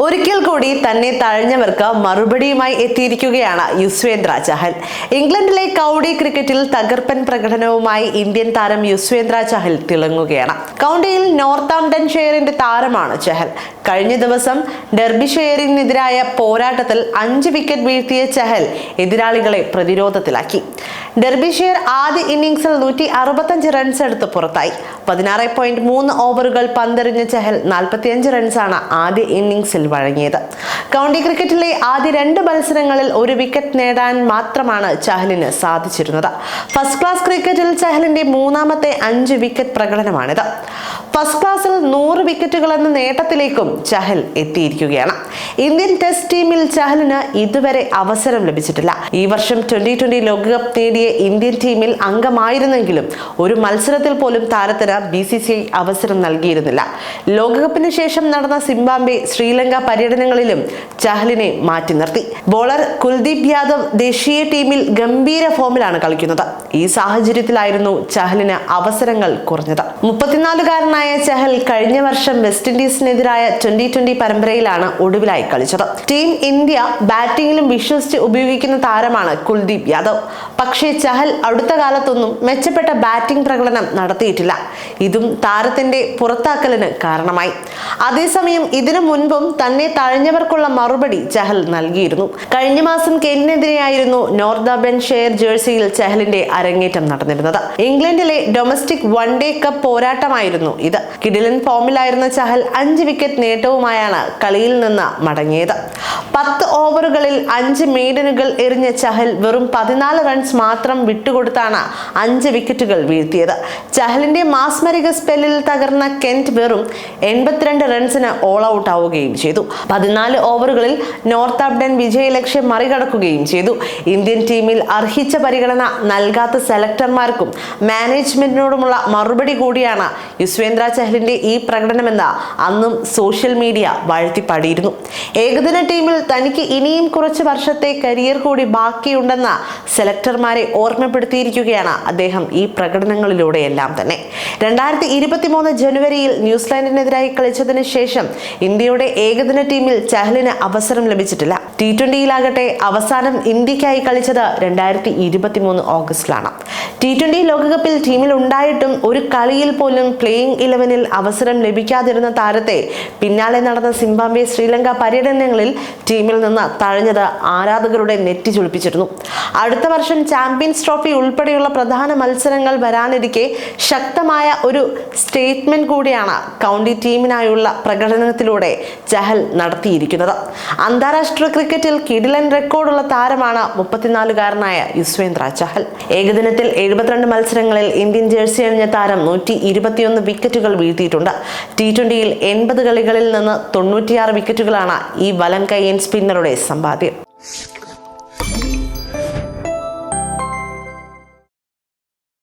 ഒരിക്കൽ കൂടി തന്നെ തഴഞ്ഞവർക്ക് മറുപടിയുമായി എത്തിയിരിക്കുകയാണ് യുസ്വേന്ദ്ര ചഹൽ. ഇംഗ്ലണ്ടിലെ കൗണ്ടി ക്രിക്കറ്റിൽ തകർപ്പൻ പ്രകടനവുമായി ഇന്ത്യൻ താരം യുസ്വേന്ദ്ര ചഹൽ തിളങ്ങുകയാണ്. കൗണ്ടിയിൽ നോർത്താംപ്ടൺഷെയറിന്റെ താരമാണ് ചഹൽ. കഴിഞ്ഞ ദിവസം ഡെർബിഷെയറിനെതിരായ പോരാട്ടത്തിൽ 5 വിക്കറ്റ് വീഴ്ത്തിയ ചഹൽ എതിരാളികളെ പ്രതിരോധത്തിലാക്കി. ഡെർബിഷെയർ ആദ്യ ഇന്നിംഗ്സിൽ 165 റൺസ് എടുത്ത് പുറത്തായി. 16.3 ഓവറുകൾ പന്തെറിഞ്ഞ ചഹൽ 45 റൺസാണ് ആദ്യ ഇന്നിംഗ്സിൽ വഴങ്ങിയത്. കൗണ്ടി ക്രിക്കറ്റിലെ ആദ്യ 2 മത്സരങ്ങളിൽ 1 വിക്കറ്റ് നേടാൻ മാത്രമാണ് ചഹലിന് സാധിച്ചിരുന്നത്. ഫസ്റ്റ് ക്ലാസ് ക്രിക്കറ്റിൽ ചഹലിന്റെ മൂന്നാമത്തെ 5 വിക്കറ്റ് പ്രകടനമാണിത്. ഫസ്റ്റ് ക്ലാസിൽ 100 വിക്കറ്റുകൾ എന്ന നേട്ടത്തിലേക്കും ചഹൽ എത്തിയിരിക്കുകയാണ്. ഇന്ത്യൻ ടെസ്റ്റ് ടീമിൽ ചഹലിന് ഇതുവരെ അവസരം ലഭിച്ചിട്ടില്ല. ഈ വർഷം T20 ലോകകപ്പ് നേടിയ ഇന്ത്യൻ ടീമിൽ അംഗമായിരുന്നെങ്കിലും ഒരു മത്സരത്തിൽ പോലും താരത്തിന് BCCI അവസരം നൽകിയിരുന്നില്ല. ലോകകപ്പിന് ശേഷം നടന്ന സിംബാബ്വെ, ശ്രീലങ്ക പര്യടനങ്ങളിലും ചഹലിനെ മാറ്റി നിർത്തി. ബോളർ കുൽദീപ് യാദവ് ദേശീയ ടീമിൽ ഗംഭീര ഫോമിലാണ് കളിക്കുന്നത്. ഈ സാഹചര്യത്തിലായിരുന്നു ചഹലിന് അവസരങ്ങൾ കുറഞ്ഞത്. 34-കാരനായ ചഹൽ കഴിഞ്ഞ വർഷം വെസ്റ്റ് ഇൻഡീസിനെതിരായ T20 പരമ്പരയിലാണ് ഒടുവിലായി കളിച്ചത്. ടീം ഇന്ത്യ ബാറ്റിംഗിലും വിശ്വസിച്ച് ഉപയോഗിക്കുന്ന താരമാണ് കുൽദീപ് യാദവ്. പക്ഷേ ചഹൽ അടുത്ത കാലത്തൊന്നും മെച്ചപ്പെട്ട ബാറ്റിംഗ് പ്രകടനം നടത്തിയിട്ടില്ല. ഇതും താരത്തിന്റെ പുറത്താക്കലിന് കാരണമായി. അതേസമയം ഇതിനു മുൻപും തന്നെ തഴഞ്ഞവർക്കുള്ള മറുപടി ചഹൽ നൽകിയിരുന്നു. കഴിഞ്ഞ മാസം കെന്റിനെതിരെയായിരുന്നു നോർത്താംപ്ടൺഷെയർ ജേഴ്സിയിൽ ചഹലിന്റെ അരങ്ങേറ്റം നടന്നിരുന്നത്. ഇംഗ്ലണ്ടിലെ ഡൊമസ്റ്റിക് വൺഡേ കപ്പ് പോരാട്ടമായിരുന്നു ഇത്. കിടിലൻ ഫോമിലായിരുന്ന ചഹൽ 5 വിക്കറ്റ് നേട്ടവുമായാണ് കളിയിൽ നിന്ന് മടങ്ങിയത്. 10 ഓവറുകളിൽ 5 മെയ്ഡനുകൾ എറിഞ്ഞ ചഹൽ വെറും 14 റൺസ് മാത്രം വിട്ടുകൊടുത്താണ് 5 വിക്കറ്റുകൾ വീഴ്ത്തിയത്. ചഹലിന്റെ മാസ്മരിക സ്പെല്ലിൽ തകർന്ന കെന്റ് വെറും 82 റൺസിന് ഓൾ ഔട്ട് ആവുകയും ചെയ്തു. 14 ഓവറുകളിൽ നോർത്താംപ്ടൺ വിജയലക്ഷ്യം മറികടക്കുകയും ചെയ്തു. ഇന്ത്യൻ ടീമിൽ അർഹിച്ച പരിഗണന നൽകാത്ത സെലക്ടർമാർക്കും മാനേജ്മെന്റിനോടുമുള്ള മറുപടി കൂടിയാണ് യുസ്വേന്ദ്ര ചഹലിന്റെ ഈ പ്രകടനമെന്ന് അന്നും സോഷ്യൽ മീഡിയ വാഴ്ത്തിപ്പാടിയിരുന്നു. ഏകദിന ടീമിൽ തനിക്ക് ഇനിയും കുറച്ച് വർഷത്തെ കരിയർ കൂടി ബാക്കിയുണ്ടെന്ന സെലക്ടർമാരെ ഓർമ്മപ്പെടുത്തിയിരിക്കുകയാണ് അദ്ദേഹം ഈ പ്രകടനങ്ങളിലൂടെയെല്ലാം തന്നെ. 2023 ജനുവരിയിൽ ന്യൂസിലാൻഡിനെതിരായി കളിച്ചതിന് ശേഷം ഇന്ത്യയുടെ ഏകദിന ടീമിൽ ചഹലിന് അവസരം ലഭിച്ചിട്ടില്ല. T20യിലാകട്ടെ അവസാനം ഇന്ത്യക്കായി കളിച്ചത് 2023 ഓഗസ്റ്റിലാണ്. T20 ലോകകപ്പിൽ ടീമിൽ ഉണ്ടായിട്ടും ഒരു കളിയിൽ പോലും പ്ലേയിങ് 11-ൽ അവസരം ലഭിക്കാതിരുന്ന താരത്തെ പിന്നാലെ നടന്ന സിംബാബ്വെ, ശ്രീലങ്ക പര്യടനങ്ങളിൽ ടീമിൽ നിന്ന് തഴഞ്ഞത് ആരാധകരുടെ നെറ്റി ചുളിപ്പിച്ചിരുന്നു. അടുത്ത വർഷം ചാമ്പ്യൻസ് ട്രോഫി ഉൾപ്പെടെയുള്ള പ്രധാന മത്സരങ്ങൾ വരാനിരിക്കെ ശക്തമായ ഒരു സ്റ്റേറ്റ്മെന്റ് കൂടിയാണ് കൗണ്ടി ടീമിനായുള്ള പ്രകടനത്തിലൂടെ ചഹൽ നടത്തിയിരിക്കുന്നത്. അന്താരാഷ്ട്ര ക്രിക്കറ്റിൽ കിടിലൻ റെക്കോർഡുള്ള താരമാണ് 34-കാരനായ യുസ്വേന്ദ്ര ചഹൽ. ഏകദിനത്തിൽ 72 മത്സരങ്ങളിൽ ഇന്ത്യൻ ജേഴ്സി അണിഞ്ഞ താരം 121 വിക്കറ്റുകൾ വീഴ്ത്തിയിട്ടുണ്ട്. T20യിൽ 80 കളികളിൽ നിന്ന് 96 വിക്കറ്റുകളാണ് ഈ വലം കൈയ്യൻ സ്പിന്നറുടെ സമ്പാദ്യം.